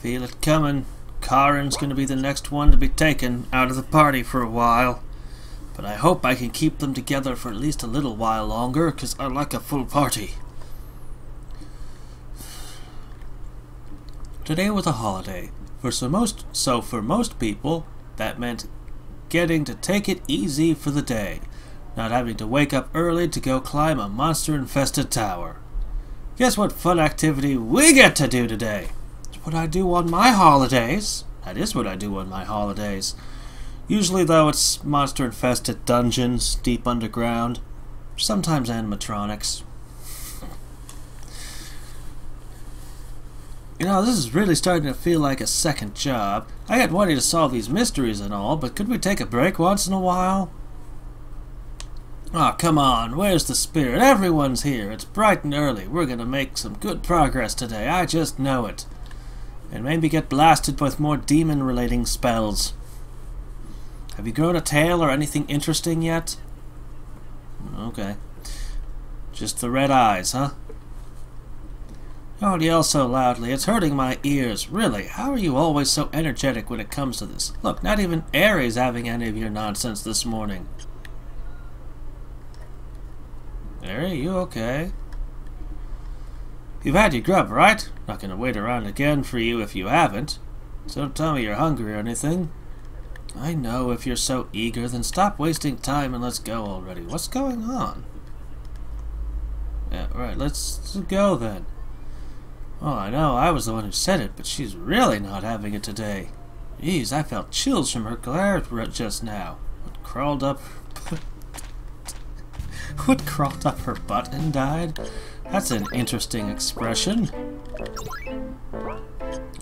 Feel it coming. Karin's gonna be the next one to be taken out of the party for a while. But I hope I can keep them together for at least a little while longer, because I like a full party. Today was a holiday. For most people, that meant getting to take it easy for the day, not having to wake up early to go climb a monster-infested tower. Guess what fun activity we get to do today? It's what I do on my holidays. That is what I do on my holidays. Usually, though, it's monster-infested dungeons deep underground. Sometimes animatronics. You know, this is really starting to feel like a second job. I get wanting to solve these mysteries and all, but could we take a break once in a while? Aw, come on, where's the spirit? Everyone's here. It's bright and early. We're gonna make some good progress today. I just know it. And maybe get blasted with more demon-relating spells. Have you grown a tail or anything interesting yet? Okay. Just the red eyes, huh? Don't yell so loudly, it's hurting my ears. Really, how are you always so energetic when it comes to this? Look, not even Ares having any of your nonsense this morning. Ares, you okay? You've had your grub, right? Not gonna wait around again for you if you haven't. So don't tell me you're hungry or anything. I know, if you're so eager, then stop wasting time and let's go already. What's going on? Yeah, right, let's go then. Oh, I know, I was the one who said it, but she's really not having it today. Jeez, I felt chills from her glare just now. What crawled up her butt and died? That's an interesting expression. Oh,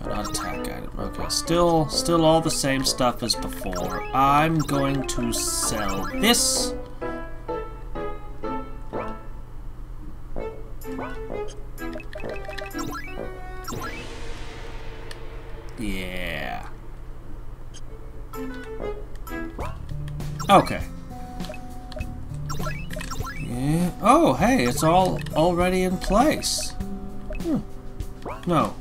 not attack item. Okay, still all the same stuff as before. I'm going to sell this. Yeah. Okay. Yeah. Oh, hey, it's all already in place. No.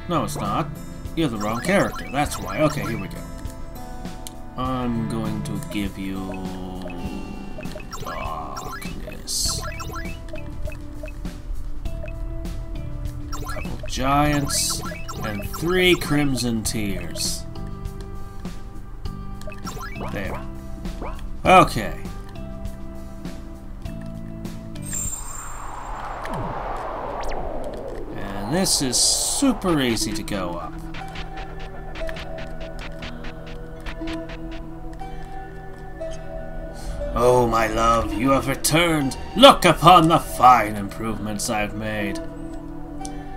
No, it's not. You're the wrong character. That's why. Okay, here we go. I'm going to give you darkness. A couple giants and 3 crimson tears. There. Okay. And this is super easy to go up. Oh, my love, you have returned. Look upon the fine improvements I've made.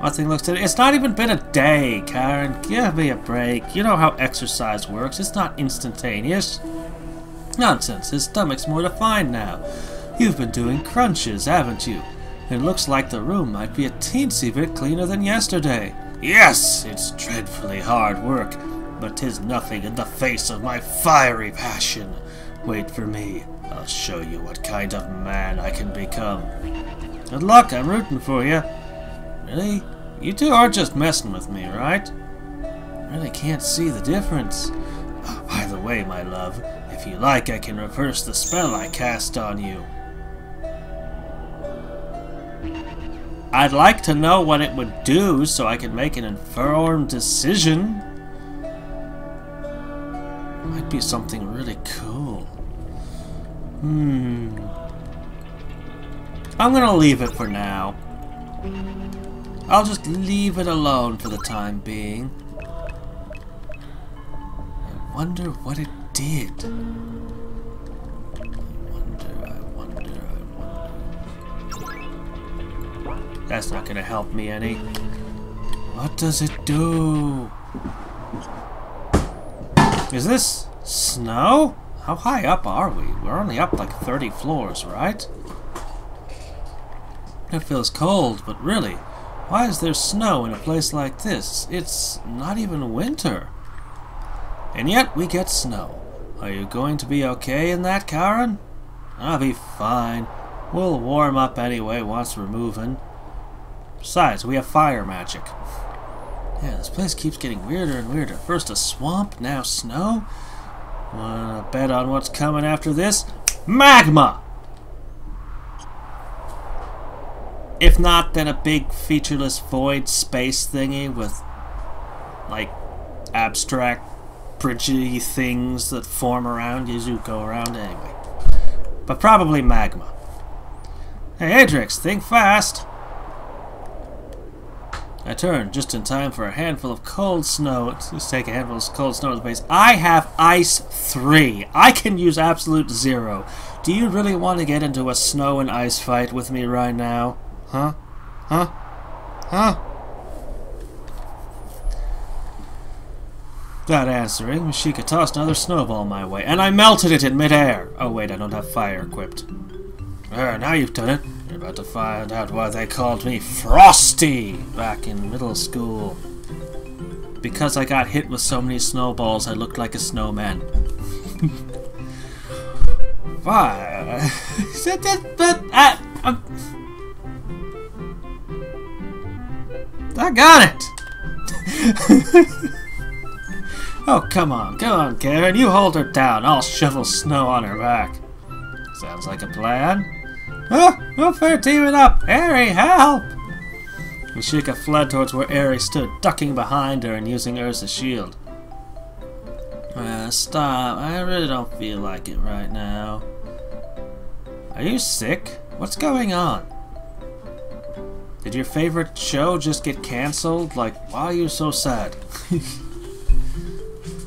Nothing looks to... It's not even been a day, Karin. Give me a break. You know how exercise works. It's not instantaneous. Nonsense. His stomach's more defined now. You've been doing crunches, haven't you? It looks like the room might be a teensy bit cleaner than yesterday. Yes, it's dreadfully hard work, but 'tis nothing in the face of my fiery passion. Wait for me. I'll show you what kind of man I can become. Good luck. I'm rooting for you. Really? You two aren't just messing with me, right? I really can't see the difference. Oh, by the way, my love, if you like, I can reverse the spell I cast on you. I'd like to know what it would do so I can make an informed decision. It might be something really cool. I'm gonna leave it for now. I'll just leave it alone for the time being. I wonder what it did. I wonder. That's not gonna help me any. What does it do? Is this snow? How high up are we? We're only up like 30 floors, right? It feels cold, but really, why is there snow in a place like this? It's not even winter. And yet we get snow. Are you going to be okay in that, Karin? I'll be fine. We'll warm up anyway once we're moving. Besides, we have fire magic. Yeah, this place keeps getting weirder and weirder. First a swamp, now snow. Wanna bet on what's coming after this? Magma! If not, then a big featureless void space thingy with, like, abstract, bridgey things that form around you as you go around anyway. But probably magma. Hey, Adrix, think fast! I turned just in time for a handful of cold snow. Just take a handful of cold snow to the face. I have ice 3. I can use absolute 0. Do you really want to get into a snow and ice fight with me right now? Huh? Huh? Huh? Without answering, Mashika tossed another snowball my way, and I melted it in midair. Oh wait, I don't have fire equipped. Now you've done it. You're about to find out why they called me Frosty back in middle school. Because I got hit with so many snowballs, I looked like a snowman. Why? I got it! Oh, come on, Karen. You hold her down. I'll shovel snow on her back. Sounds like a plan. Oh, no fair teaming up. Eri, help! Mashika fled towards where Eri stood, ducking behind her and using Ursa's shield. Stop. I really don't feel like it right now. Are you sick? What's going on? Did your favorite show just get cancelled? Like, why are you so sad?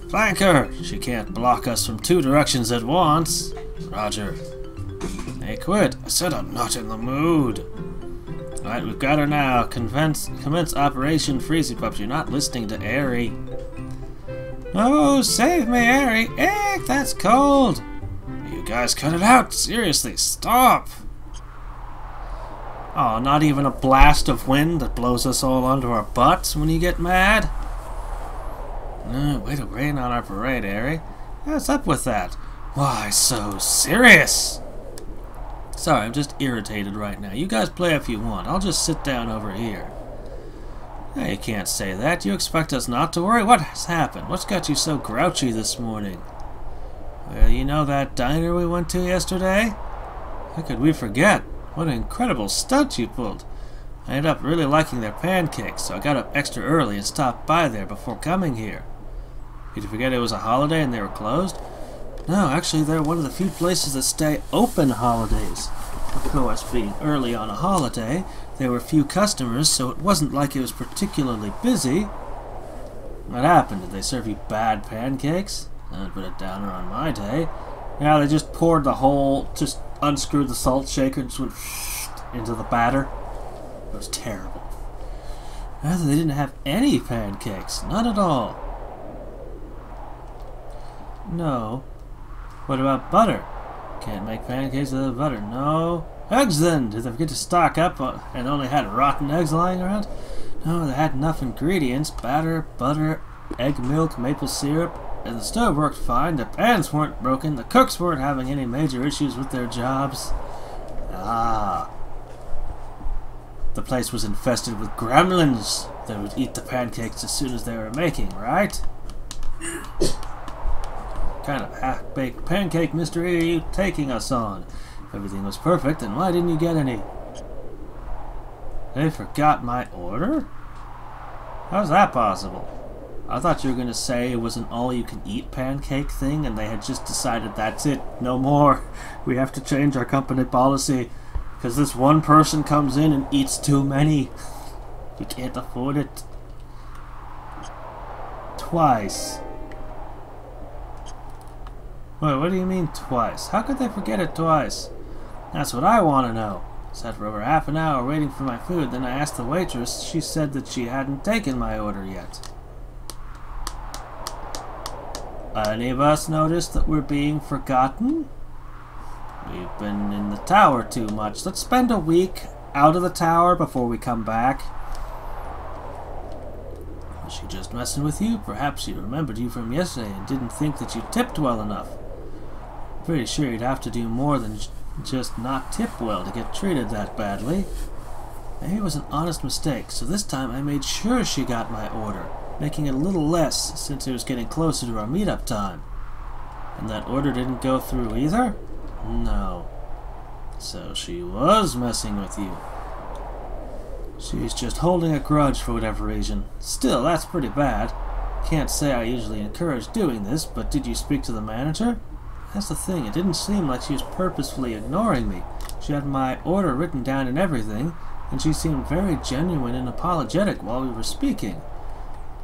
Flank her! She can't block us from 2 directions at once. Roger. Hey, quit. I said I'm not in the mood. Alright, we've got her now. Commence Operation Freezy Pups. You're not listening to Eri. Oh, save me, Eri. Eek, that's cold. You guys cut it out. Seriously, stop. Oh, not even a blast of wind that blows us all onto our butts when you get mad? Way to rain on our parade, Eri. What's up with that? Why so serious? Sorry, I'm just irritated right now. You guys play if you want. I'll just sit down over here. Hey, you can't say that. You expect us not to worry? What has happened? What's got you so grouchy this morning? Well, you know that diner we went to yesterday? How could we forget? What an incredible stunt you pulled. I ended up really liking their pancakes, so I got up extra early and stopped by there before coming here. Did you forget it was a holiday and they were closed? No, actually they're one of the few places that stay open holidays. Of course, being early on a holiday, there were few customers, so it wasn't like it was particularly busy. What happened? Did they serve you bad pancakes? That would put a downer on my day. Yeah, they just poured the whole, just unscrewed the salt shaker and just went into the batter. It was terrible. Rather, they didn't have any pancakes. None at all. No. What about butter? Can't make pancakes without butter. No. Eggs then! Did they forget to stock up and only had rotten eggs lying around? No, they had enough ingredients. Batter, butter, egg milk, maple syrup. And the stove worked fine. The pans weren't broken. The cooks weren't having any major issues with their jobs. Ah. The place was infested with gremlins that would eat the pancakes as soon as they were making, right? Kind of half-baked pancake mystery are you taking us on? If everything was perfect, then why didn't you get any? They forgot my order? How's that possible? I thought you were going to say it was an all-you-can-eat pancake thing and they had just decided that's it, no more. We have to change our company policy because this one person comes in and eats too many. We can't afford it. Twice. Wait, what do you mean twice? How could they forget it twice? That's what I want to know. Sat for over half an hour waiting for my food, then I asked the waitress. She said that she hadn't taken my order yet. Any of us noticed that we're being forgotten? We've been in the tower too much. Let's spend a week out of the tower before we come back. Was she just messing with you? Perhaps she remembered you from yesterday and didn't think that you tipped well enough. Pretty sure you'd have to do more than just not tip well to get treated that badly. Maybe it was an honest mistake, so this time I made sure she got my order, making it a little less since it was getting closer to our meetup time. And that order didn't go through either? No. So she was messing with you. She's just holding a grudge for whatever reason. Still, that's pretty bad. Can't say I usually encourage doing this, but did you speak to the manager? That's the thing, it didn't seem like she was purposefully ignoring me. She had my order written down and everything, and she seemed very genuine and apologetic while we were speaking.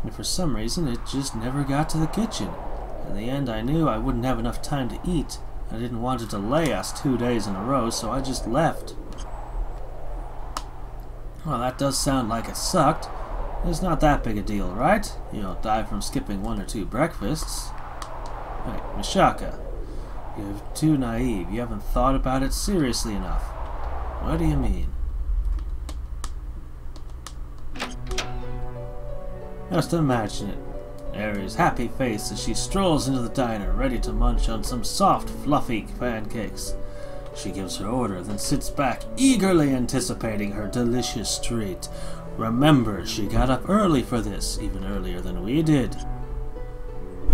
And for some reason, it just never got to the kitchen. In the end, I knew I wouldn't have enough time to eat. I didn't want to delay us 2 days in a row, so I just left. Well, that does sound like it sucked. It's not that big a deal, right? You don't die from skipping 1 or 2 breakfasts. Wait, Mishaka, you're too naive. You haven't thought about it seriously enough. What do you mean? Just imagine it. Aries' happy face as she strolls into the diner, ready to munch on some soft, fluffy pancakes. She gives her order, then sits back, eagerly anticipating her delicious treat. Remember, she got up early for this, even earlier than we did.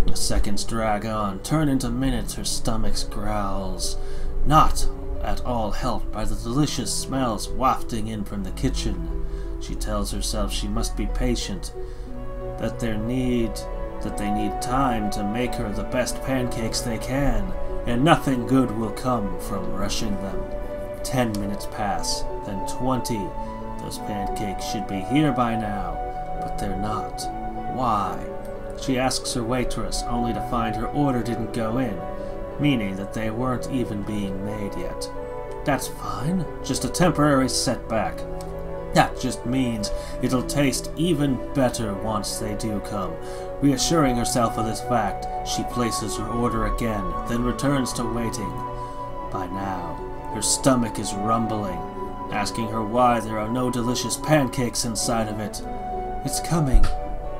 The seconds drag on, turn into minutes, her stomach's growls. Not at all helped by the delicious smells wafting in from the kitchen. She tells herself she must be patient, that they need time to make her the best pancakes they can, and nothing good will come from rushing them. 10 minutes pass, then 20. Those pancakes should be here by now, but they're not. Why? She asks her waitress, only to find her order didn't go in, meaning that they weren't even being made yet. That's fine, just a temporary setback. That just means it'll taste even better once they do come. Reassuring herself of this fact, she places her order again, then returns to waiting. By now, her stomach is rumbling, asking her why there are no delicious pancakes inside of it. It's coming.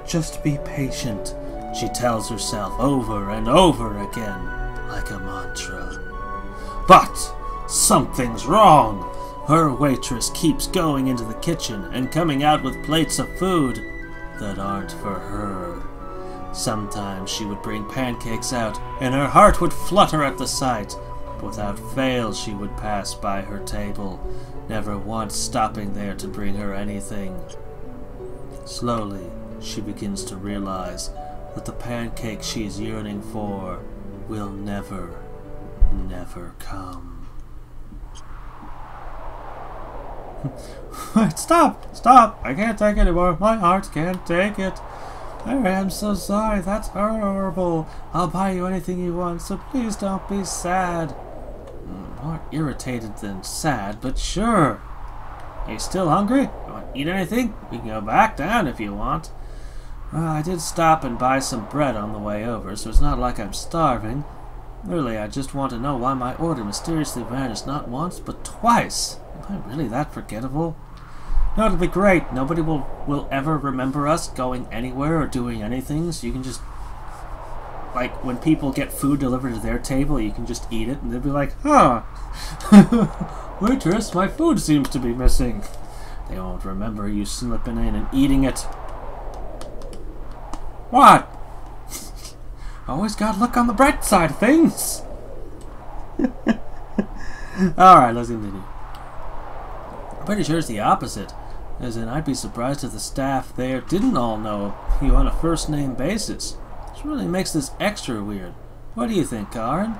Just be patient, she tells herself over and over again, like a mantra. But something's wrong. Her waitress keeps going into the kitchen and coming out with plates of food that aren't for her. Sometimes she would bring pancakes out, and her heart would flutter at the sight. But without fail she would pass by her table, never once stopping there to bring her anything. Slowly, she begins to realize that the pancake she's yearning for will never, never come. Wait, stop! I can't take it anymore. My heart can't take it. I'm so sorry. That's horrible. I'll buy you anything you want, so please don't be sad. More irritated than sad, but sure. Are you still hungry? You want to eat anything? We can go back down if you want. Well, I did stop and buy some bread on the way over, so it's not like I'm starving. Really, I just want to know why my order mysteriously vanished not once, but twice. Am I really that forgettable? No, it'll be great. Nobody will ever remember us going anywhere or doing anything, so you can just... Like, when people get food delivered to their table, you can just eat it, and they'll be like, huh, waitress, my food seems to be missing. They won't remember you slipping in and eating it. What? Always gotta look on the bright side of things. Alright, let's continue. I'm pretty sure it's the opposite. As in, I'd be surprised if the staff there didn't all know you on a first-name basis. This really makes this extra weird. What do you think, Karen?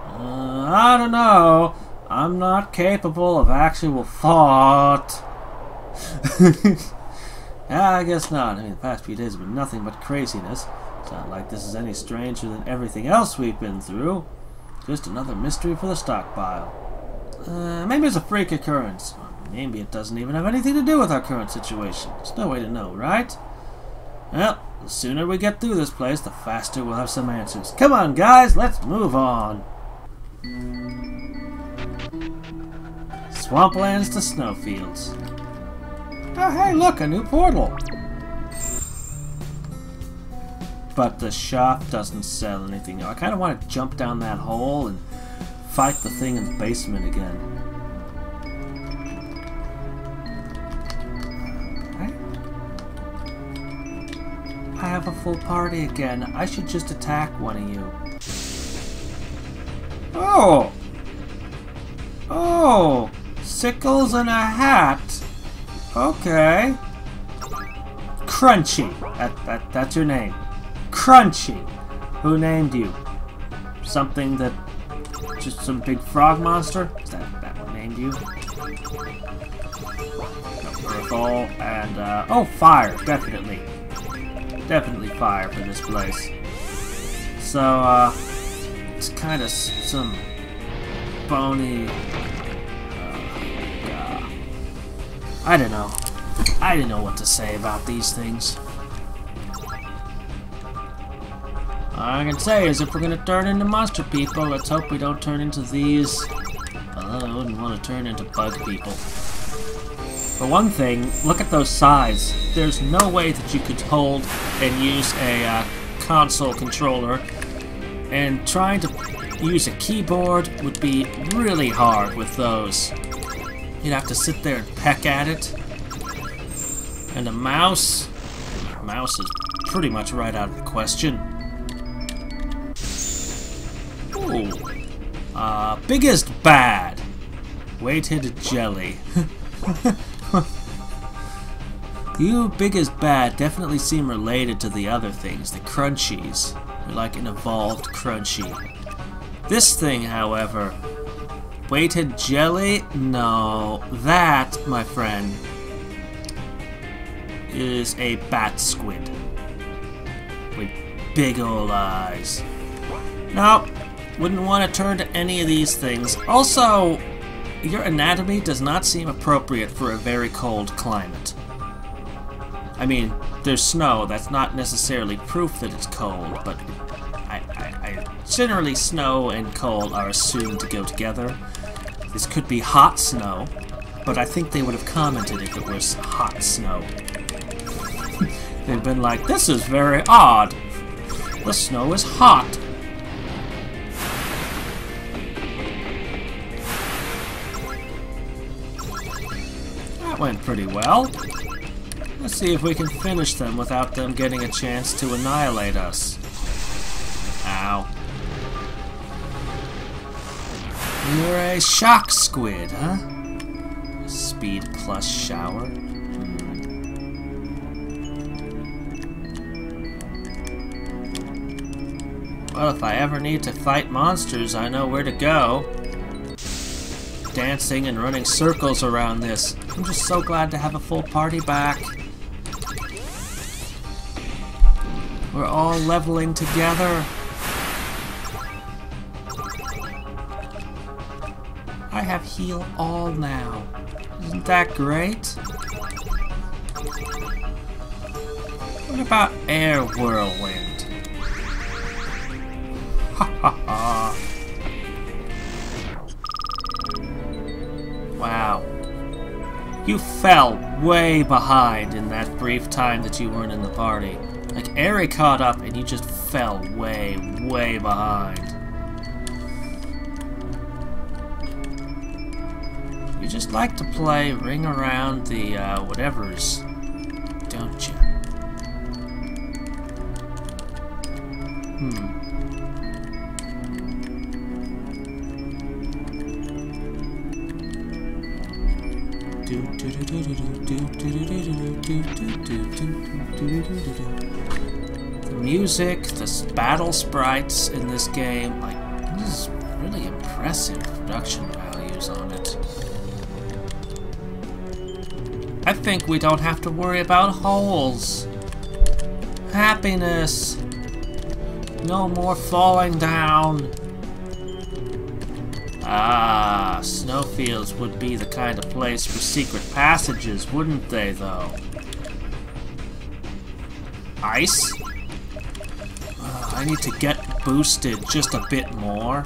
I don't know. I'm not capable of actual thought. Yeah, I guess not. I mean, the past few days have been nothing but craziness. It's not like this is any stranger than everything else we've been through. Just another mystery for the stockpile. Maybe it's a freak occurrence. Maybe it doesn't even have anything to do with our current situation. There's no way to know, right? Well, the sooner we get through this place, the faster we'll have some answers. Come on, guys, let's move on. Swamplands to snowfields. Oh, hey, look, a new portal. But the shop doesn't sell anything. I kind of want to jump down that hole and fight the thing in the basement again. have a full party again. I should just attack one of you. Oh! Oh! Sickles and a hat. Okay. Crunchy. That's your name. Crunchy. Who named you? Something that... just some big frog monster? Is that what named you? Earthall and, oh, fire. Definitely. Definitely fire for this place. So, it's kind of some bony... I don't know. I didn't know what to say about these things. All I can say is if we're gonna turn into monster people, let's hope we don't turn into these. I wouldn't want to turn into bug people. For one thing, look at those sides. There's no way that you could hold and use a console controller, and trying to use a keyboard would be really hard with those. You'd have to sit there and peck at it. And a mouse? Mouse is pretty much right out of the question. Ooh. Biggest bad. Weighted jelly. You biggest bad definitely seem related to the other things, the crunchies. They're like an evolved crunchy. This thing, however, weighted jelly? No. That, my friend, is a bat squid. With big ol' eyes. No, wouldn't want to turn to any of these things. Also, your anatomy does not seem appropriate for a very cold climate. I mean, there's snow. That's not necessarily proof that it's cold, but generally snow and cold are assumed to go together. This could be hot snow, but I think they would have commented if it was hot snow. They've been like, this is very odd. The snow is hot. That went pretty well. Let's see if we can finish them without them getting a chance to annihilate us. Ow. You're a shock squid, huh? Speed plus shower. Well, if I ever need to fight monsters, I know where to go. Dancing and running circles around this. I'm just so glad to have a full party back. We're all leveling together. I have heal all now. Isn't that great? What about air whirlwind? Ha ha ha. Wow. You fell way behind in that brief time that you weren't in the party. Like, Eri caught up and you just fell way, way behind. You just like to play ring around the, whatevers, don't you? The music, the battle sprites in this game, like, this is really impressive production values on it. I think we don't have to worry about holes. Happiness. No more falling down. Ah, snowfields would be the kind of place for secret passages, wouldn't they, though? Ice? I need to get boosted just a bit more.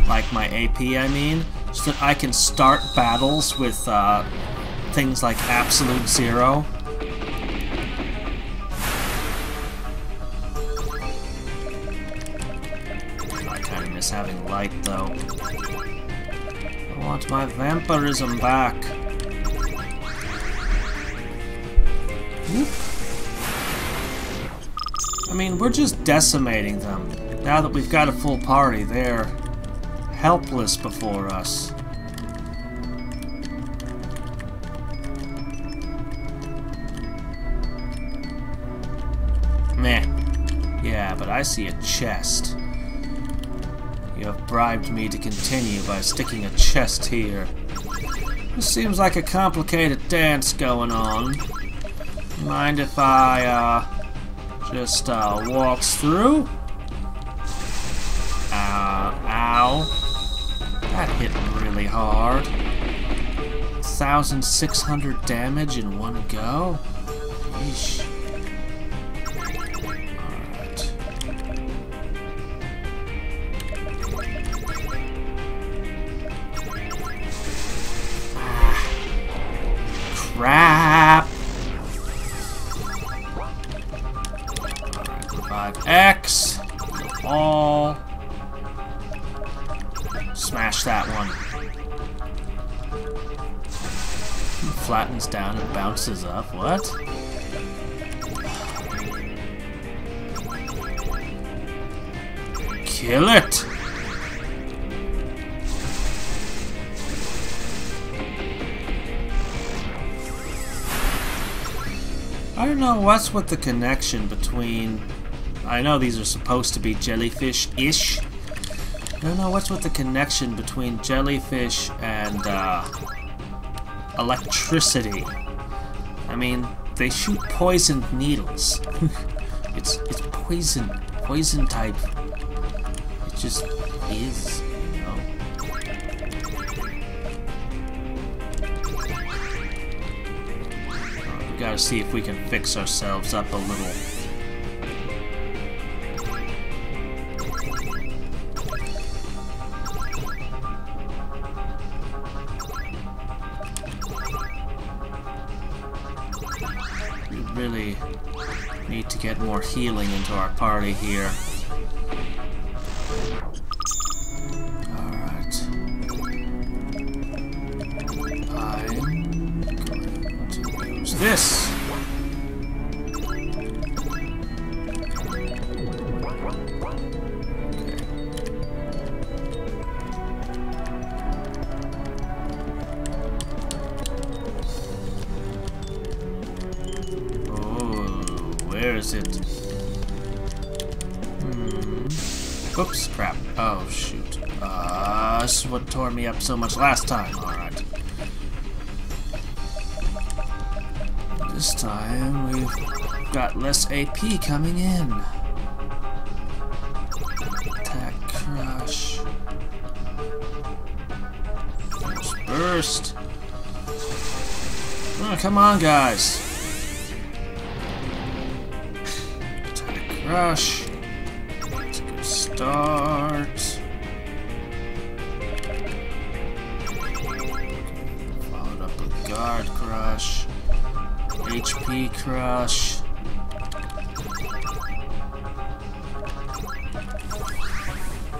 Like my AP, I mean. So that I can start battles with, things like Absolute Zero. I kind of miss having light, though. I want my vampirism back. Whoop. mean, we're just decimating them. Now that we've got a full party, they're helpless before us. Meh. Yeah, but I see a chest. You have bribed me to continue by sticking a chest here. This seems like a complicated dance going on. Mind if I, just, waltz through? Ow. That hit really hard. 1,600 damage in one go? Yeesh. Crap! Alright, revive X. All. Smash that one. Flattens down and bounces up. What? Kill it! I don't know what's with the connection between... I know these are supposed to be jellyfish-ish. I don't know what's with the connection between jellyfish and, electricity. I mean, they shoot poisoned needles. it's poison type. It just is, you know. We gotta see if we can fix ourselves up a little. We really need to get more healing into our party here. Alright. I'm going to use this. Where is it? Oops, crap. Oh, shoot. This is what tore me up so much last time. Alright. This time, we've got less AP coming in. Attack crush. First burst. Oh, come on, guys. Rush. It's a good start. Followed up with guard crush. HP crush.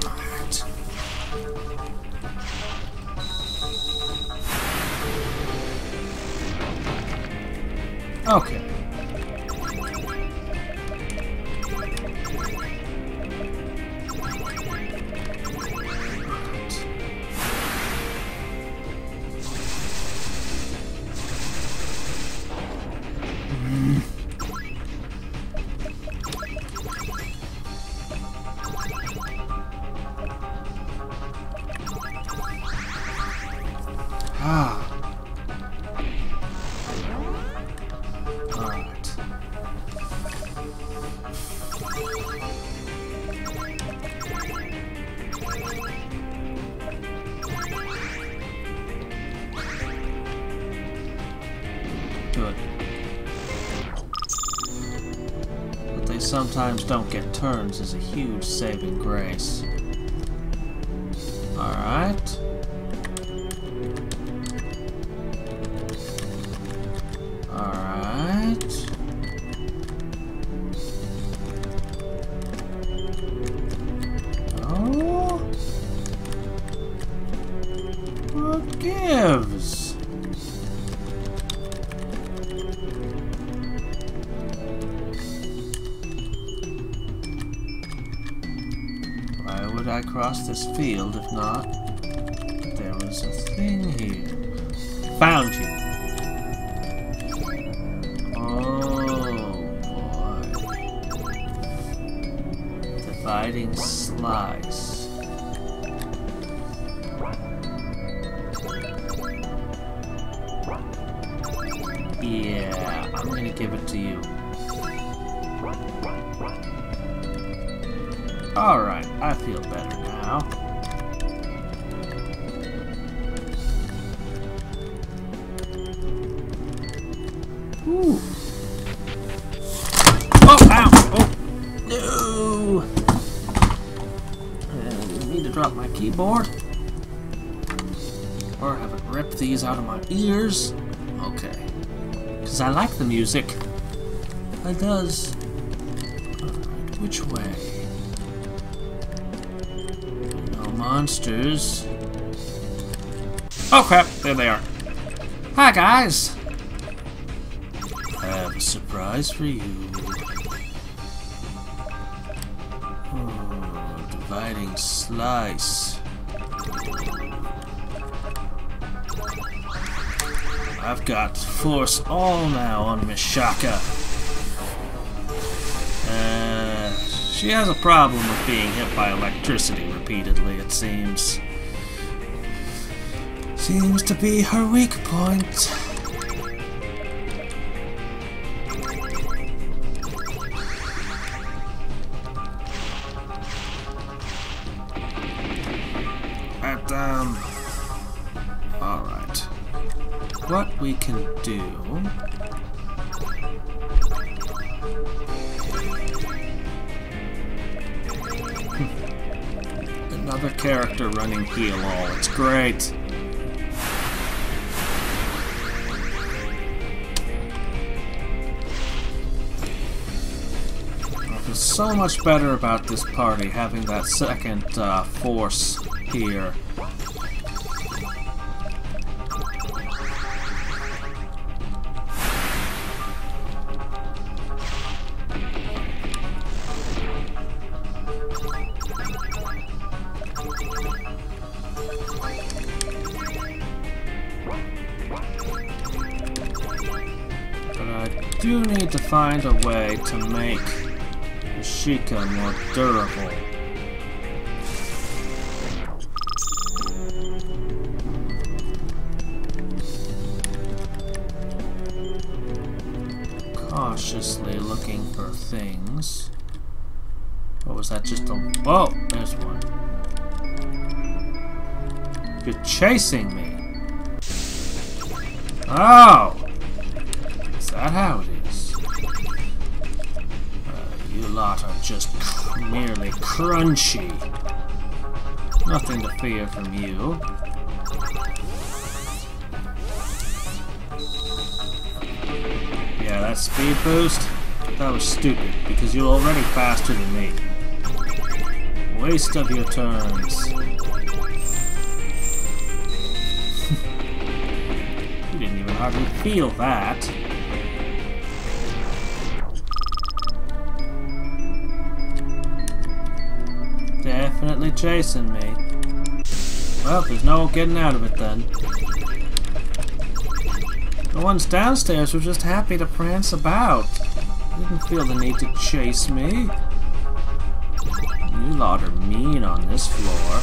Alright. Okay. Alright. Good. But they sometimes don't get turns is a huge saving grace. Alright. Alright. Oh. What gives? could I cross this field if not? There was a thing here. Found you. Oh boy. Dividing slice. Yeah, I'm gonna give it to you. Alright, I feel better now. Ooh. Oh, ow! Oh, no! I didn't mean to drop my keyboard. Or have it rip these out of my ears. Okay. Because I like the music. I does. Alright, which way? No monsters. Oh crap, there they are. Hi guys! I have a surprise for you. Oh, dividing slice. I've got force all now on Miss Shaka. She has a problem with being hit by electricity repeatedly, it seems. Seems to be her weak point. Alright. What we can do... Another character running heal all. It's great. I feel so much better about this party having that second force here. I do need to find a way to make Sheikah more durable. Cautiously looking for things. What was that? Just a... Whoa! There's one. You're chasing me! Oh! Is that how it is? You lot are just merely crunchy. Nothing to fear from you. Yeah, that speed boost, that was stupid, because you're already faster than me. Waste of your turns. You didn't even hardly feel that. Definitely chasing me. Well, there's no getting out of it then. The ones downstairs were just happy to prance about. Didn't feel the need to chase me. You lot are mean on this floor.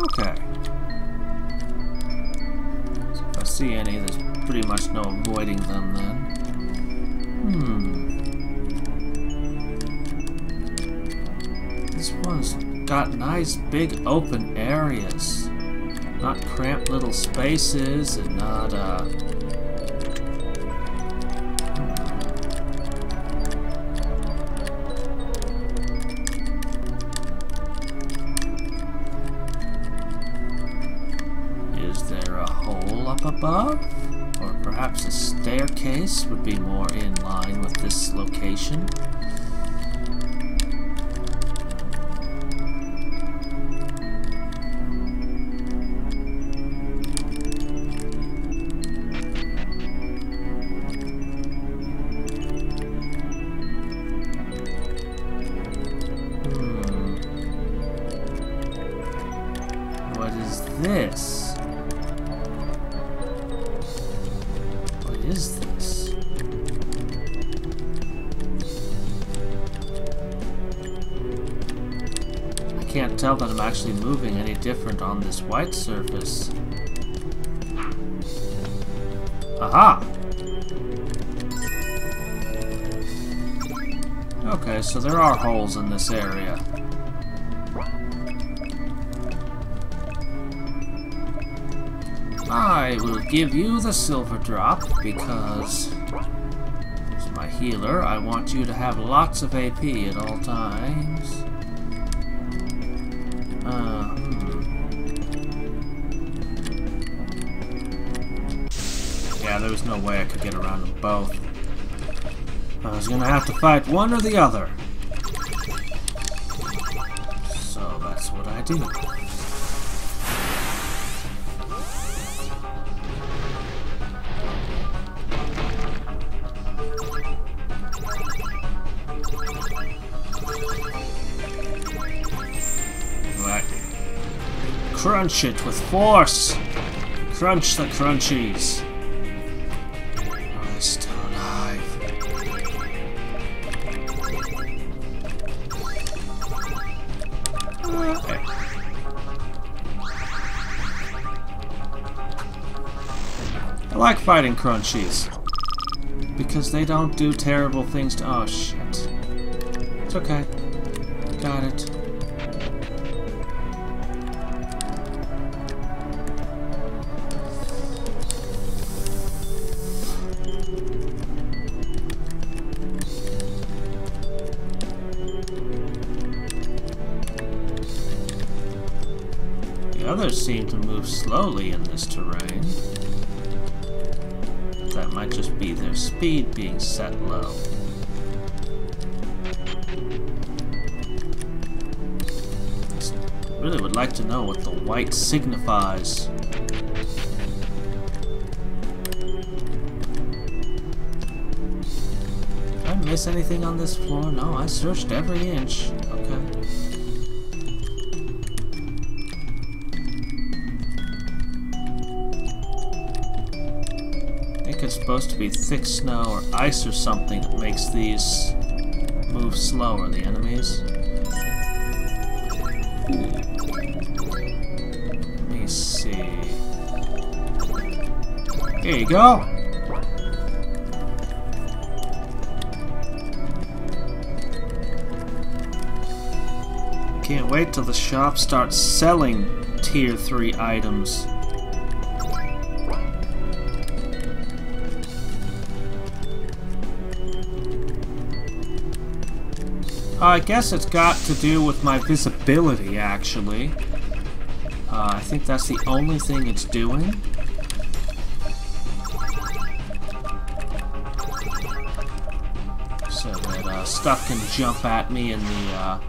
Okay. So if I see any, there's pretty much no avoiding them then. This one's got nice big open areas. Not cramped little spaces and not Is above? Or perhaps a staircase would be more in line with this location. What is this? What is this? I can't tell that I'm actually moving any different on this white surface. Aha! Okay, so there are holes in this area. I will give you the silver drop because as my healer, I want you to have lots of AP at all times. Yeah, there was no way I could get around them both. I was gonna have to fight one or the other. So that's what I do. Crunch it with force! Crunch the crunchies! Oh, he's still alive. Okay. I like fighting crunchies. Because they don't do terrible things to— oh shit. It's okay. Got it. Others seem to move slowly in this terrain. That might just be their speed being set low. I really would like to know what the white signifies. Did I miss anything on this floor? No, I searched every inch. Okay. It's supposed to be thick snow or ice or something that makes these move slower, the enemies. Let me see. Here you go! Can't wait till the shop starts selling tier 3 items. I guess it's got to do with my visibility, actually. I think that's the only thing it's doing. So that stuff can jump at me in the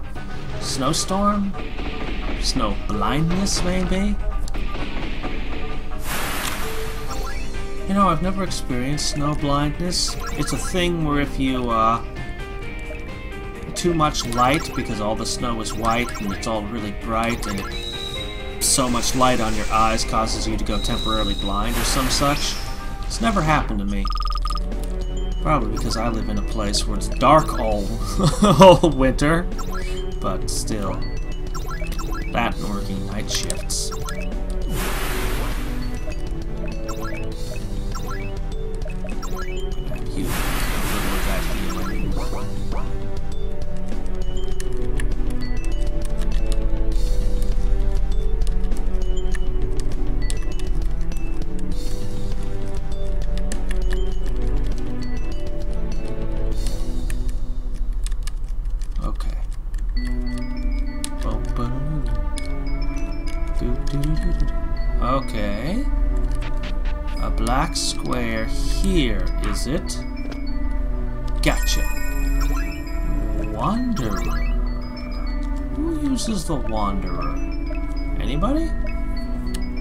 snowstorm? Snow blindness, maybe? You know, I've never experienced snow blindness. It's a thing where if you, too much light, because all the snow is white and it's all really bright, and so much light on your eyes causes you to go temporarily blind or some such. It's never happened to me. Probably because I live in a place where it's dark all winter, but still. That and working night shifts. You, a little of that healing. black square here, is it? Gotcha. Wanderer. Who uses the Wanderer? Anybody?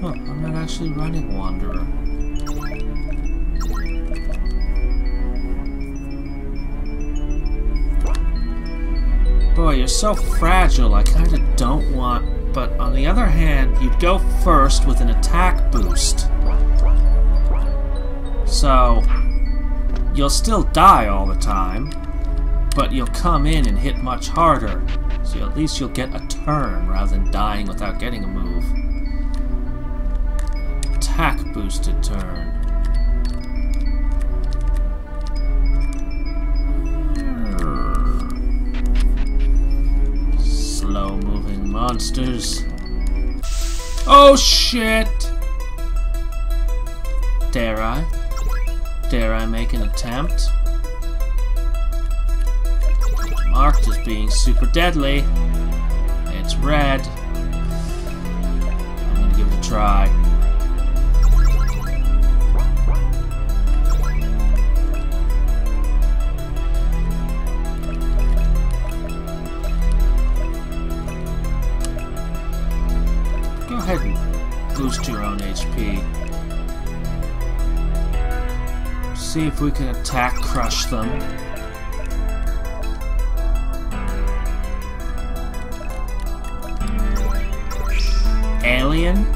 Oh, I'm not actually running Wanderer. Boy, you're so fragile, I kinda don't want... But on the other hand, you'd go first with an attack boost. So, you'll still die all the time, but you'll come in and hit much harder. So at least you'll get a turn rather than dying without getting a move. Attack boosted turn. Slow moving monsters. Oh shit! Dare I? Dare I make an attempt? Marked as being super deadly. It's red. I'm gonna give it a try. Go ahead and boost your own HP. See if we can attack crush them. Alien?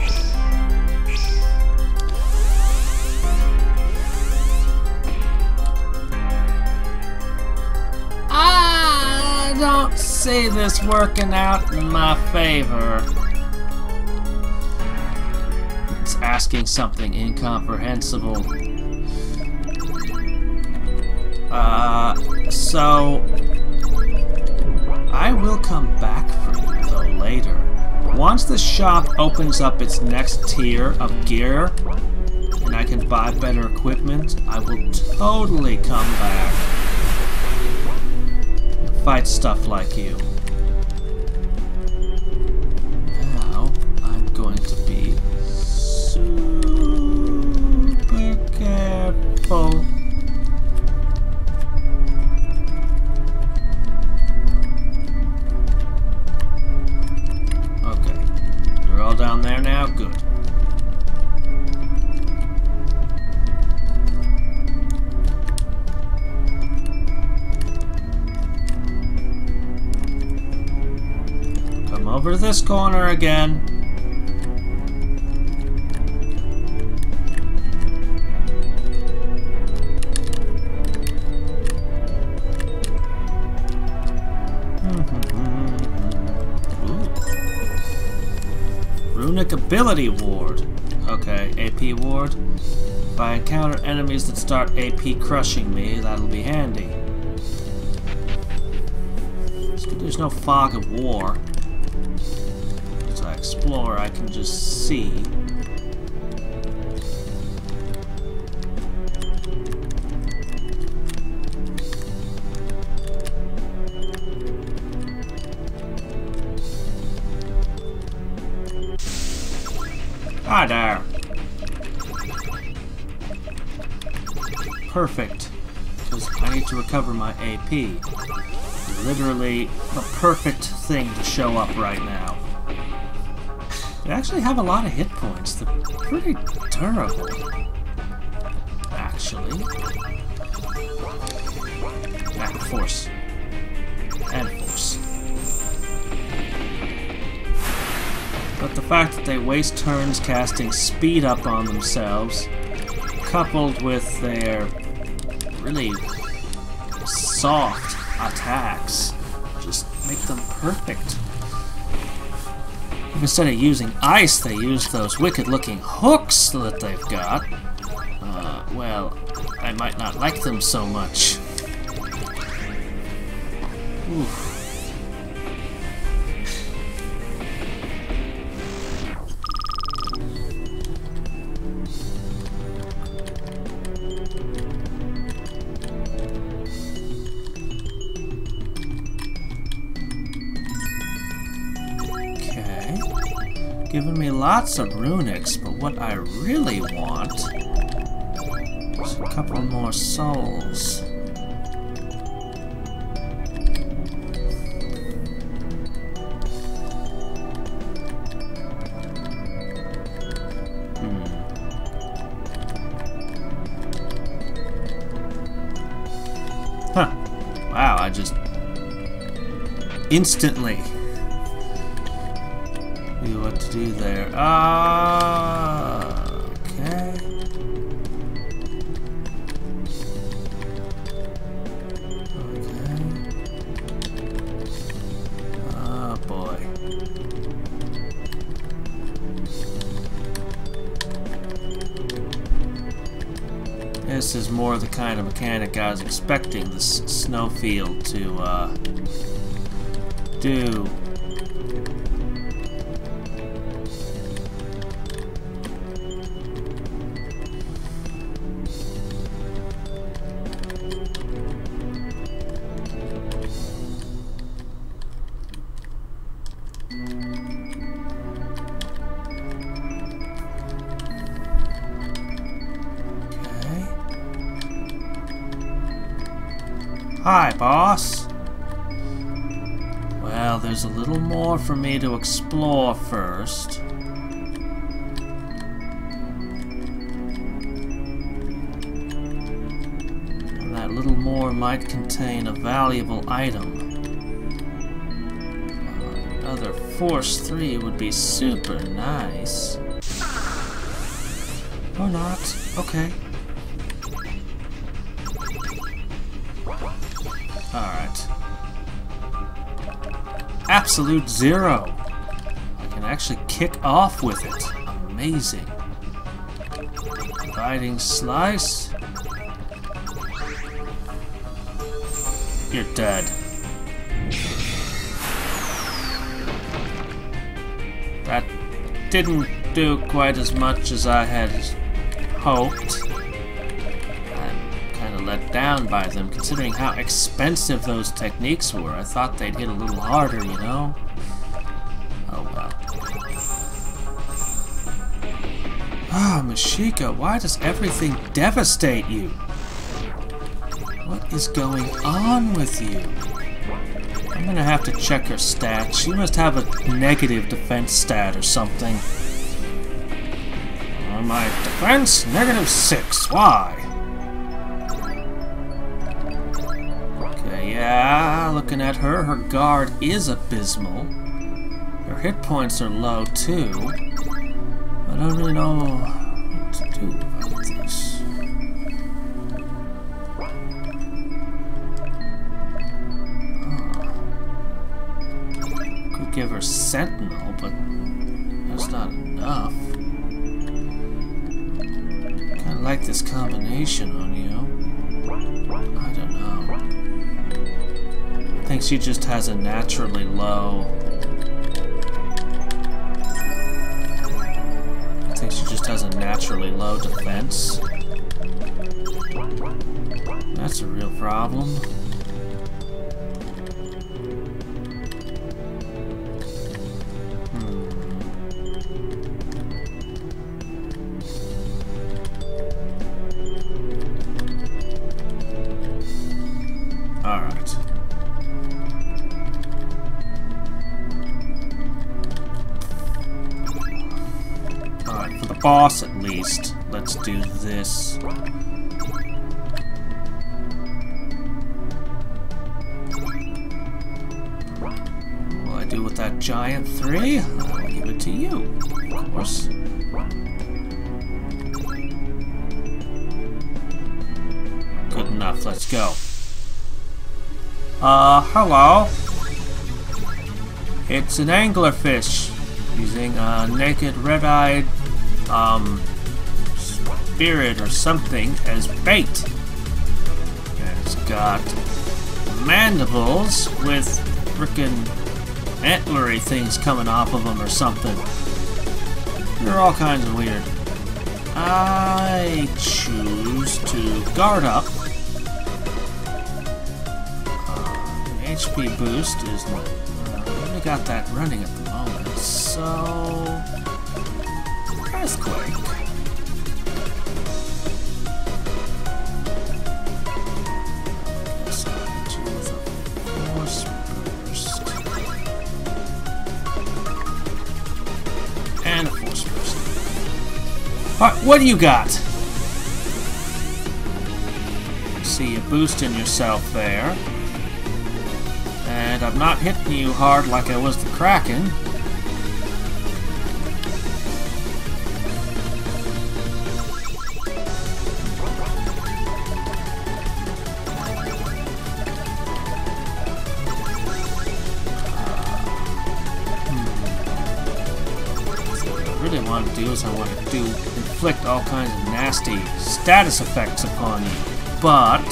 I don't see this working out in my favor. It's asking something incomprehensible. So I will come back for you though later. Once the shop opens up its next tier of gear and I can buy better equipment, I will totally come back and fight stuff like you. Now I'm going to be super careful. Down there now? Good. Come over to this corner again. Runic Ability Ward. Okay, AP Ward. If I encounter enemies that start AP crushing me, that'll be handy. There's no fog of war. As I explore, I can just see. Hi there. Perfect. Because I need to recover my AP. Literally the perfect thing to show up right now. They actually have a lot of hit points. They're pretty durable. Actually. Ah, force. And force. But the fact that they waste turns casting speed up on themselves, coupled with their really soft attacks, just make them perfect. Instead of using ice, they use those wicked-looking hooks that they've got. Well, I might not like them so much. Oof. Giving me lots of runics, but what I really want a couple more souls. Huh. Wow, I just instantly knew what to do there. Okay. Okay. Oh boy. This is more the kind of mechanic I was expecting this snowfield to do. Hi, boss. Well, there's a little more for me to explore first. And that little more might contain a valuable item. Another Force 3 would be super nice. Or not. Okay. Alright. Absolute Zero. I can actually kick off with it. Amazing. Biting Slice. You're dead. That didn't do quite as much as I had hoped. Let down by them, considering how expensive those techniques were. I thought they'd hit a little harder, you know? Oh well. Ah, Mashika, why does everything devastate you? What is going on with you? I'm gonna have to check her stats. She must have a negative defense stat or something. My defense? -6. Why? Yeah, looking at her, her guard is abysmal. Her hit points are low too. I don't really know what to do about this. Could give her Sentinel, but that's not enough. Kinda like this combination on you. I don't know. I think she just has a naturally low... I think she just has a naturally low defense. That's a real problem. Alright. Alright, for the boss at least, let's do this. What will I do with that giant 3? I'll give it to you, of course. Good enough, let's go. Hello. It's an anglerfish using a naked red-eyed, spirit or something as bait. And it's got mandibles with frickin' antlery things coming off of them or something. They're all kinds of weird. I choose to guard up. HP boost is only got that running at the moment, so Earthquake. Alright, what do you got? See you boosting yourself there. And I'm not hitting you hard like I was the Kraken. What I really want to do is I want to inflict all kinds of nasty status effects upon you. But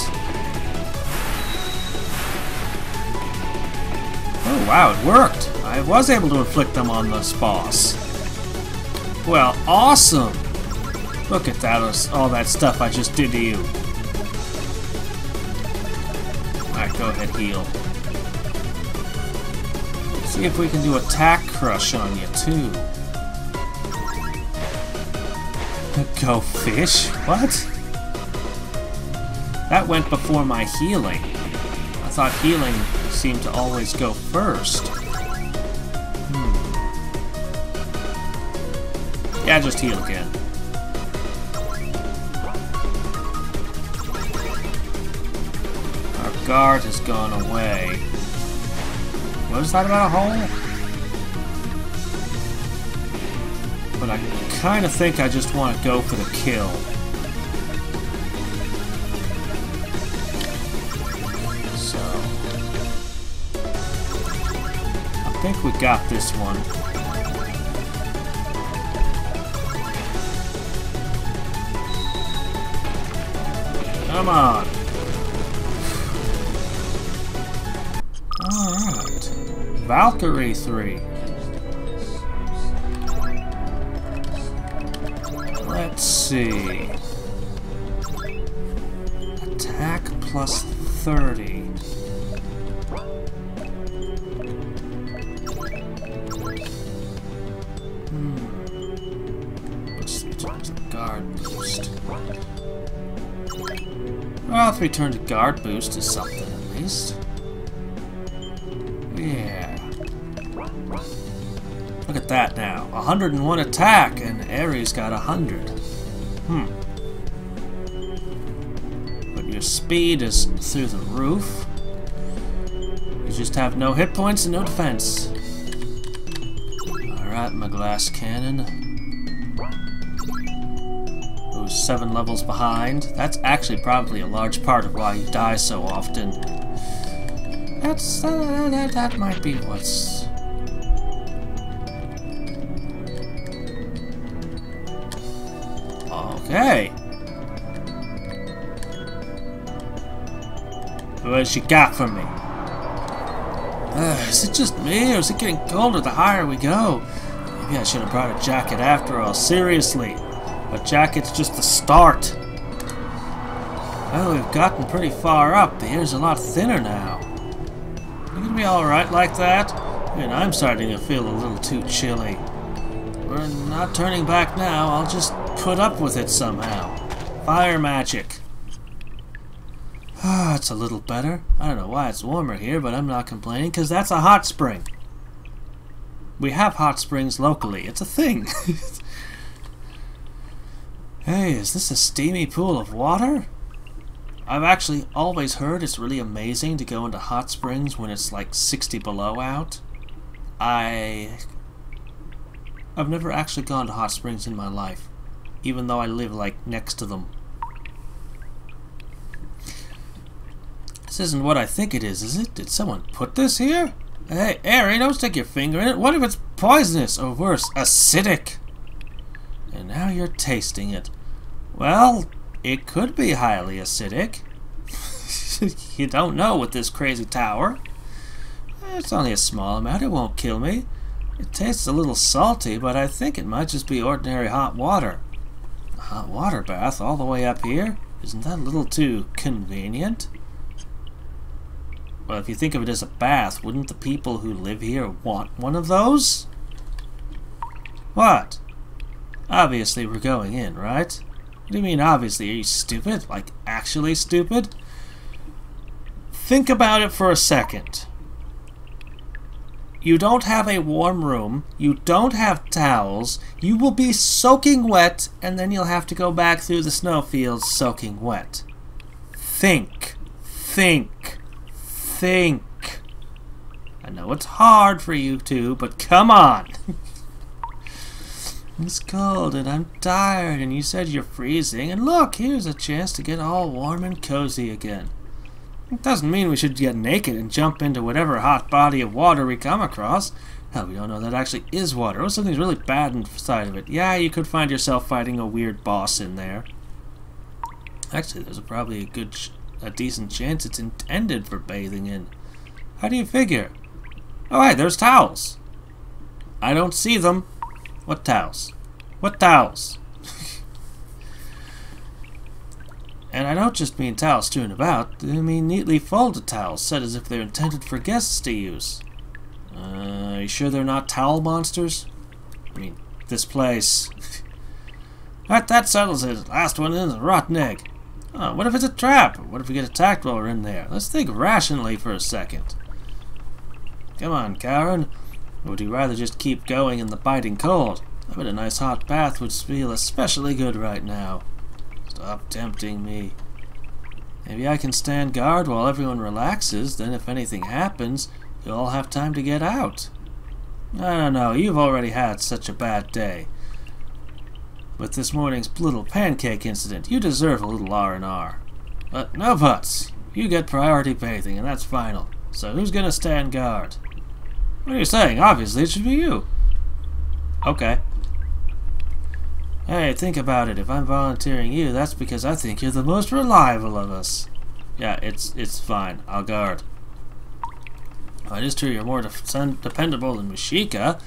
oh wow, it worked! I was able to inflict them on this boss. Well, awesome! Look at that, all that stuff I just did to you. Alright, go ahead, heal. See if we can do attack crush on you too. Go fish? What? That went before my healing. I thought healing seemed to always go first. Yeah, just heal again. Our guard has gone away. What is that about a hole? But I kind of think I just want to go for the kill. I think we got this one. Come on. Alright. Valkyrie 3. Let's see. Attack plus 30. Guard boost. Well, 3 turns of guard boost is something at least. Yeah. Look at that now. 101 attack and Ares got 100. But your speed is through the roof. You just have no hit points and no defense. Alright, my glass cannon. 7 levels behind. That's actually probably a large part of why you die so often. That might be what's... Okay. What has she got for me? Is it just me, or is it getting colder the higher we go? Maybe I should have brought a jacket after all. Seriously. A jacket's just the start. Well, we've gotten pretty far up. The air's a lot thinner now. You gonna be alright like that? And I'm starting to feel a little too chilly. We're not turning back now. I'll just put up with it somehow. Fire magic. Ah, it's a little better. I don't know why it's warmer here, but I'm not complaining, because that's a hot spring. We have hot springs locally. It's a thing. Hey, is this a steamy pool of water? I've actually always heard it's really amazing to go into hot springs when it's like 60 below out. I've never actually gone to hot springs in my life, even though I live like next to them. This isn't what I think it is it? Did someone put this here? Hey, Ari, don't stick your finger in it. What if it's poisonous, or worse, acidic? And now you're tasting it. Well, it could be highly acidic. You don't know with this crazy tower. It's only a small amount. It won't kill me. It tastes a little salty, but I think it might just be ordinary hot water. A hot water bath all the way up here? Isn't that a little too convenient? Well, if you think of it as a bath, wouldn't the people who live here want one of those? What? Obviously we're going in, right? What do you mean obviously? Are you stupid? Like, actually stupid? Think about it for a second. You don't have a warm room. You don't have towels. You will be soaking wet, and then you'll have to go back through the snowfields soaking wet. Think. Think. Think. I know it's hard for you two, but come on. It's cold, and I'm tired, and you said you're freezing, and look, here's a chance to get all warm and cozy again. It doesn't mean we should get naked and jump into whatever hot body of water we come across. Hell, we don't know that actually is water. Or something's really bad inside of it. Yeah, you could find yourself fighting a weird boss in there. Actually, there's probably a decent chance it's intended for bathing in. How do you figure? Oh, hey, there's towels. I don't see them. What towels? What towels? And I don't just mean towels strewn about, I mean neatly folded towels, set as if they're intended for guests to use. Are you sure they're not towel monsters? I mean, this place. Alright, that settles it. Last one is a rotten egg. Oh, what if it's a trap? What if we get attacked while we're in there? Let's think rationally for a second. Come on, Karen. Or would you rather just keep going in the biting cold? I bet a nice hot bath would feel especially good right now. Stop tempting me. Maybe I can stand guard while everyone relaxes, then if anything happens, you'll all have time to get out. I don't know, you've already had such a bad day. With this morning's little pancake incident, you deserve a little R&R. But no buts. You get priority bathing, and that's final. So who's gonna stand guard? What are you saying? Obviously it should be you. Okay. Hey, think about it. If I'm volunteering you, that's because I think you're the most reliable of us. Yeah, it's fine. I'll guard. Well, it is true you're more dependable than Mishika,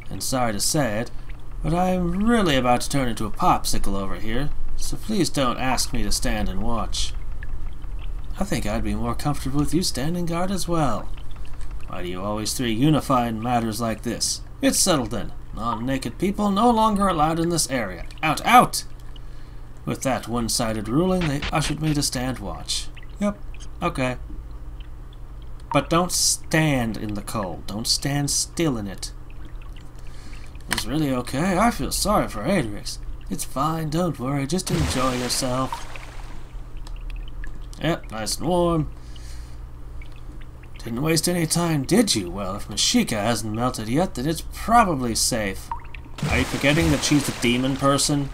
and sorry to say it, but I'm really about to turn into a popsicle over here, so please don't ask me to stand and watch. I think I'd be more comfortable with you standing guard as well. Why do you always three unify in matters like this? It's settled then. Non-naked people no longer allowed in this area. Out, out! With that one-sided ruling, they ushered me to stand watch. Yep, okay. But don't stand in the cold. Don't stand still in it. It's really okay. I feel sorry for Adrix. It's fine, don't worry. Just enjoy yourself. Yep, nice and warm. Didn't waste any time, did you? Well, if Mishika hasn't melted yet, then it's probably safe. Are you forgetting that she's a demon person?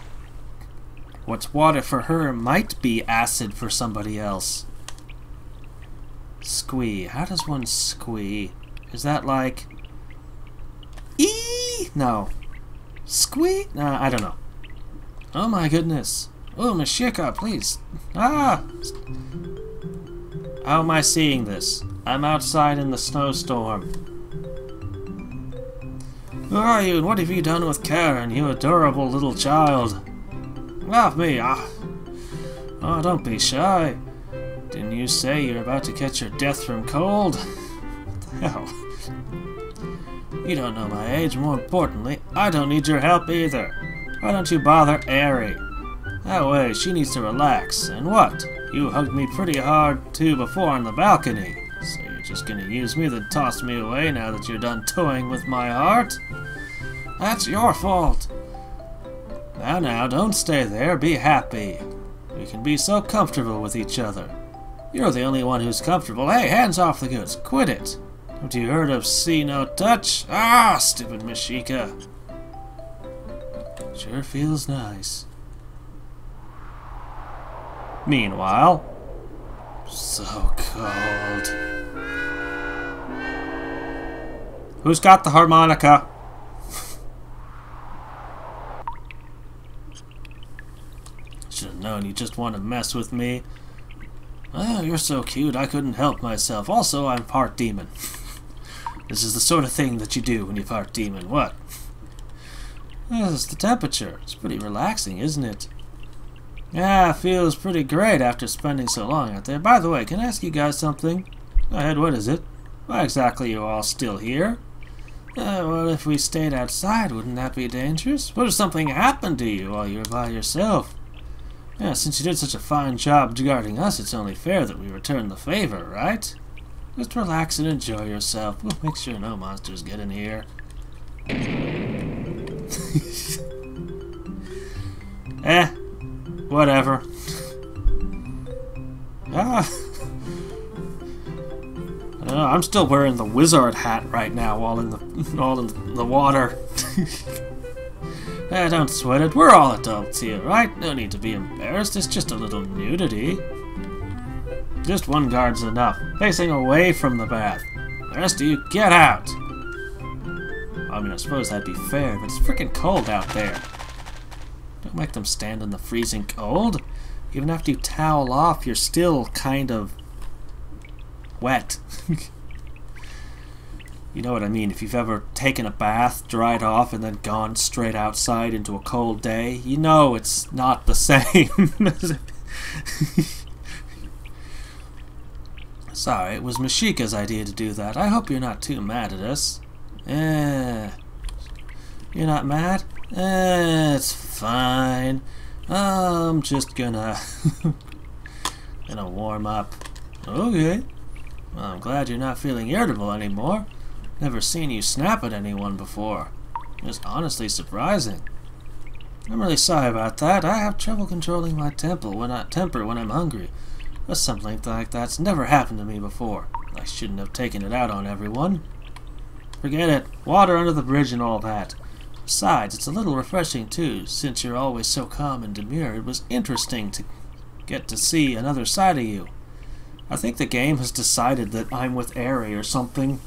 What's water for her might be acid for somebody else. Squee. How does one squee? Is that like... Eee? No. Squee? Nah, I don't know. Oh my goodness. Oh, Mishika, please. Ah! How am I seeing this? I'm outside in the snowstorm. Who are you, and what have you done with Karen, you adorable little child? Laugh me, ah. Oh, don't be shy. Didn't you say you're about to catch your death from cold? What the hell? You don't know my age, more importantly, I don't need your help either. Why don't you bother Aerie? That way, she needs to relax. And what? You hugged me pretty hard, too, before on the balcony. So you're just gonna use me then toss me away now that you're done toying with my heart? That's your fault. Now, don't stay there. Be happy. We can be so comfortable with each other. You're the only one who's comfortable. Hey, hands off the goods. Quit it. Haven't you heard of see no touch? Ah, stupid Mishika. Sure feels nice. Meanwhile, so cold. Who's got the harmonica? Should have known you just want to mess with me. Oh, you're so cute, I couldn't help myself. Also, I'm part demon. This is the sort of thing that you do when you're part demon. What? It's the temperature. It's pretty relaxing, isn't it? Yeah, it feels pretty great after spending so long out there. By the way, can I ask you guys something? Go ahead, what is it? Why exactly are you all still here? Well, if we stayed outside, wouldn't that be dangerous? What if something happened to you while you were by yourself? Yeah, since you did such a fine job guarding us, it's only fair that we return the favor, right? Just relax and enjoy yourself. We'll make sure no monsters get in here. Whatever. I'm still wearing the wizard hat right now, all in the water. Don't sweat it. We're all adults here, right? No need to be embarrassed. It's just a little nudity. Just one guard's enough, facing away from the bath. The rest of you, get out! I mean, I suppose that'd be fair, but it's freaking cold out there. Don't make them stand in the freezing cold. Even after you towel off, you're still kind of wet. You know what I mean? If you've ever taken a bath, dried off, and then gone straight outside into a cold day, you know it's not the same. Sorry, it was Mashika's idea to do that. I hope you're not too mad at us. You're not mad? It's fine. I'm just gonna warm up. Okay. Well, I'm glad you're not feeling irritable anymore. Never seen you snap at anyone before. It's honestly surprising. I'm really sorry about that. I have trouble controlling my temper when I'm hungry. But something like that's never happened to me before. I shouldn't have taken it out on everyone. Forget it. Water under the bridge and all that. Besides, it's a little refreshing too, since you're always so calm and demure. It was interesting to get to see another side of you. I think the game has decided that I'm with Eri or something.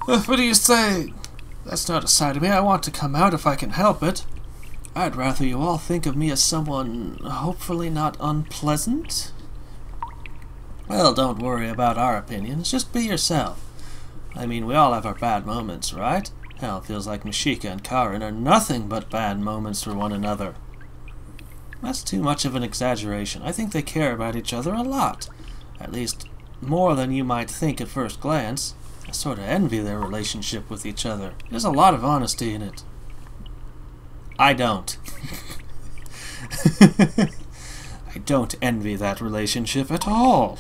What do you say? That's not a side of me I want to come out if I can help it. I'd rather you all think of me as someone hopefully not unpleasant. Well, don't worry about our opinions. Just be yourself. I mean, we all have our bad moments, right? Hell, it feels like Mashika and Karin are nothing but bad moments for one another. That's too much of an exaggeration. I think they care about each other a lot. At least, more than you might think at first glance. I sort of envy their relationship with each other. There's a lot of honesty in it. I don't. I don't envy that relationship at all.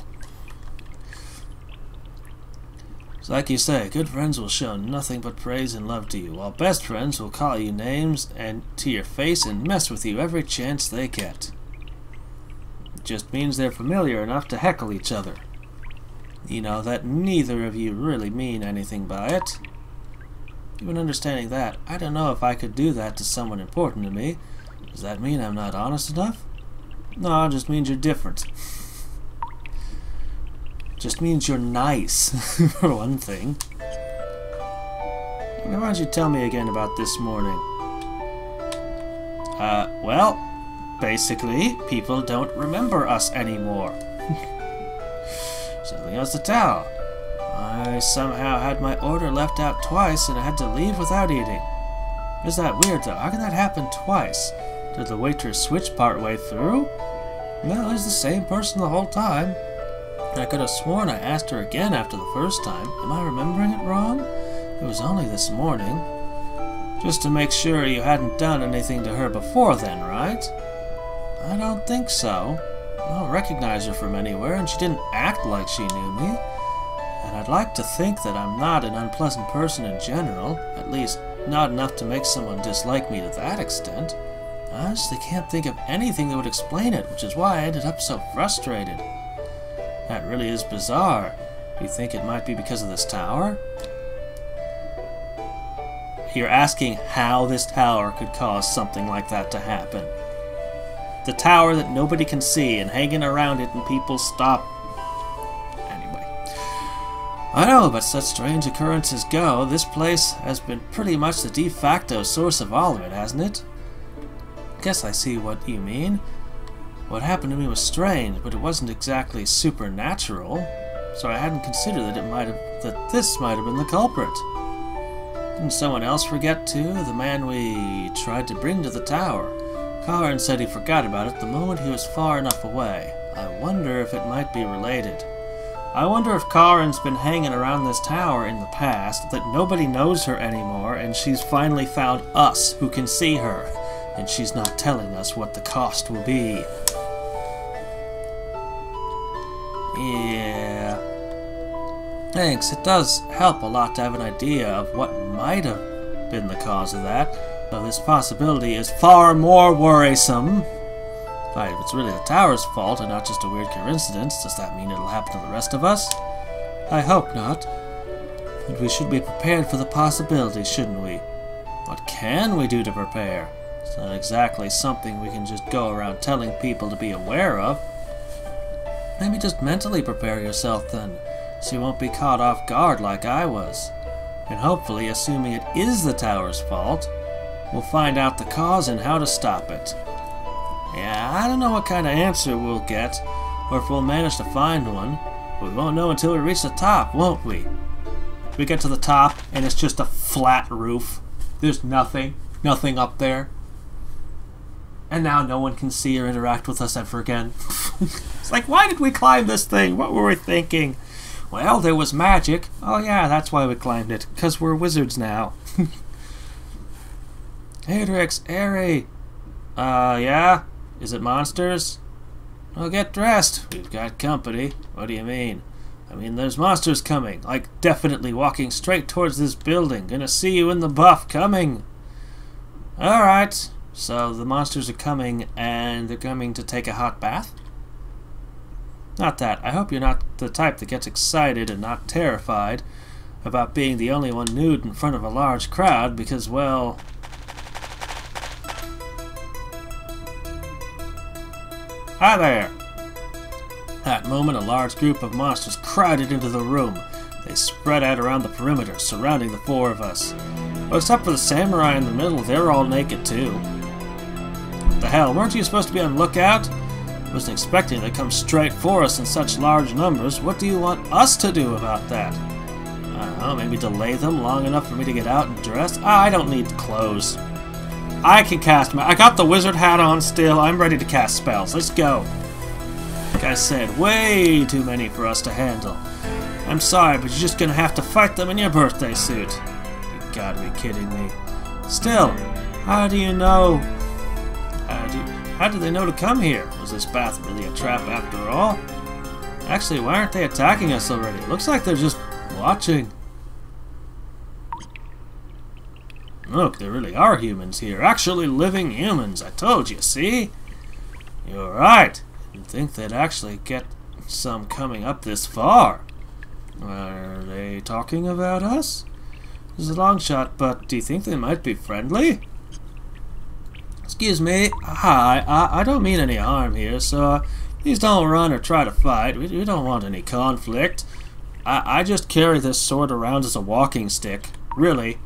It's like you say, good friends will show nothing but praise and love to you, while best friends will call you names and to your face and mess with you every chance they get. It just means they're familiar enough to heckle each other. You know that neither of you really mean anything by it. Even understanding that, I don't know if I could do that to someone important to me. Does that mean I'm not honest enough? No, it just means you're different. Just means you're nice, for one thing. Why don't you tell me again about this morning? Well, basically, people don't remember us anymore. Something else to tell. I somehow had my order left out twice and I had to leave without eating. Is that weird though? How can that happen twice? Did the waitress switch partway through? No, it was the same person the whole time. I could have sworn I asked her again after the first time. Am I remembering it wrong? It was only this morning. Just to make sure you hadn't done anything to her before then, right? I don't think so. I don't recognize her from anywhere, and she didn't act like she knew me. And I'd like to think that I'm not an unpleasant person in general, at least not enough to make someone dislike me to that extent. I honestly can't think of anything that would explain it, which is why I ended up so frustrated. That really is bizarre. Do you think it might be because of this tower? You're asking how this tower could cause something like that to happen. The tower that nobody can see and hanging around it and people stop. Anyway. I know, but such strange occurrences go. This place has been pretty much the de facto source of all of it, hasn't it? Guess I see what you mean. What happened to me was strange, but it wasn't exactly supernatural, so I hadn't considered that this might have been the culprit. Didn't someone else forget too? The man we tried to bring to the tower. Karin said he forgot about it the moment he was far enough away. I wonder if it might be related. I wonder if Karin's been hanging around this tower in the past, that nobody knows her anymore, and she's finally found us who can see her, and she's not telling us what the cost will be. Yeah. Thanks, it does help a lot to have an idea of what might have been the cause of that, though this possibility is far more worrisome. But if it's really the tower's fault and not just a weird coincidence, does that mean it'll happen to the rest of us? I hope not. But we should be prepared for the possibility, shouldn't we? What can we do to prepare? It's not exactly something we can just go around telling people to be aware of. Maybe just mentally prepare yourself then, so you won't be caught off guard like I was. And hopefully, assuming it is the tower's fault, we'll find out the cause and how to stop it. Yeah, I don't know what kind of answer we'll get, or if we'll manage to find one, but we won't know until we reach the top, won't we? If we get to the top and it's just a flat roof, there's nothing up there, and now no one can see or interact with us ever again. It's like, why did we climb this thing? What were we thinking? Well, there was magic. Oh yeah, that's why we climbed it, because we're wizards now. Hadrix, Airy. Yeah? Is it monsters? Well, get dressed. We've got company. What do you mean? I mean, there's monsters coming. Like, definitely walking straight towards this building. Gonna see you in the buff. Coming. Alright. So, the monsters are coming, and they're coming to take a hot bath? Not that. I hope you're not the type that gets excited and not terrified about being the only one nude in front of a large crowd, because, well... Hi there! At that moment, a large group of monsters crowded into the room. They spread out around the perimeter, surrounding the four of us. Well, except for the samurai in the middle, they're all naked too. What the hell, weren't you supposed to be on lookout? I wasn't expecting they come straight for us in such large numbers. What do you want us to do about that? I don't know, maybe delay them long enough for me to get out and dress? I don't need clothes. I can cast I got the wizard hat on still. I'm ready to cast spells. Let's go. Like I said, way too many for us to handle. I'm sorry, but you're just gonna have to fight them in your birthday suit. You gotta be kidding me. Still, how do you know? How do they know to come here? Was this bath really a trap after all? Actually, why aren't they attacking us already? It looks like they're just watching. Look, there really are humans here. Actually living humans. I told you, see? You're right. You'd think they'd actually get some coming up this far. Are they talking about us? This is a long shot, but do you think they might be friendly? Excuse me. Hi, I don't mean any harm here, so please don't run or try to fight. We don't want any conflict. I just carry this sword around as a walking stick. Really.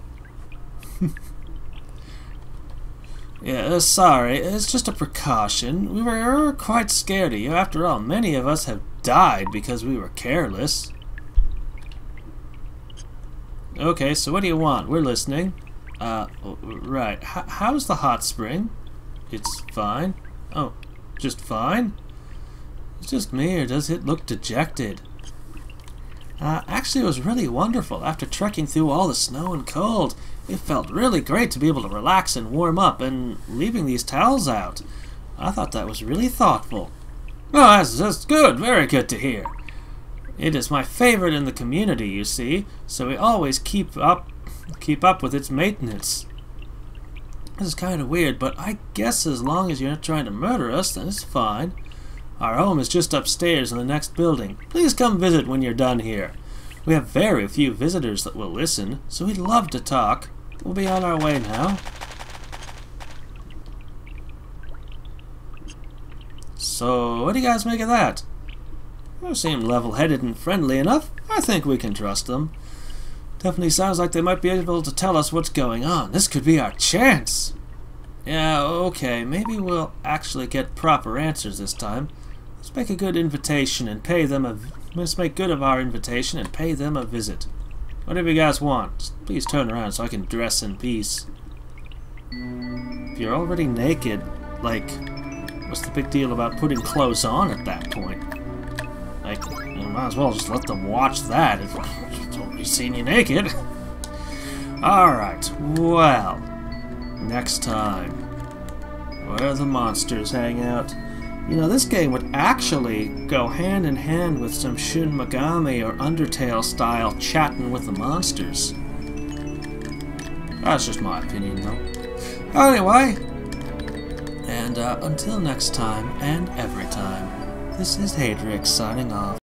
Yeah, sorry, it's just a precaution. We were quite scared of you. After all, many of us have died because we were careless. Okay, so what do you want? We're listening. Right. How's the hot spring? It's fine. Oh, just fine? It's just me, or does it look dejected? Actually, it was really wonderful. After trekking through all the snow and cold, it felt really great to be able to relax and warm up, and leaving these towels out. I thought that was really thoughtful. Oh, that's good. Very good to hear. It is my favorite in the community, you see, so we always keep up with its maintenance. This is kind of weird, but I guess as long as you're not trying to murder us, then it's fine. Our home is just upstairs in the next building. Please come visit when you're done here. We have very few visitors that will listen, so we'd love to talk. We'll be on our way now. So, what do you guys make of that? They seem level-headed and friendly enough. I think we can trust them. Definitely sounds like they might be able to tell us what's going on. This could be our chance. Yeah, okay, maybe we'll actually get proper answers this time. Let's make a good invitation and pay them let's make good of our invitation and pay them a visit. Whatever you guys want, just please turn around so I can dress in peace. If you're already naked, like, what's the big deal about putting clothes on at that point? Like, you might as well just let them watch that if they've already seen you naked. Alright, well, next time, where the monsters hang out, You know, this game would actually go hand in hand with some Shin Megami or Undertale style chatting with the monsters. That's just my opinion, though. Anyway, and until next time and every time, this is Hadrix signing off.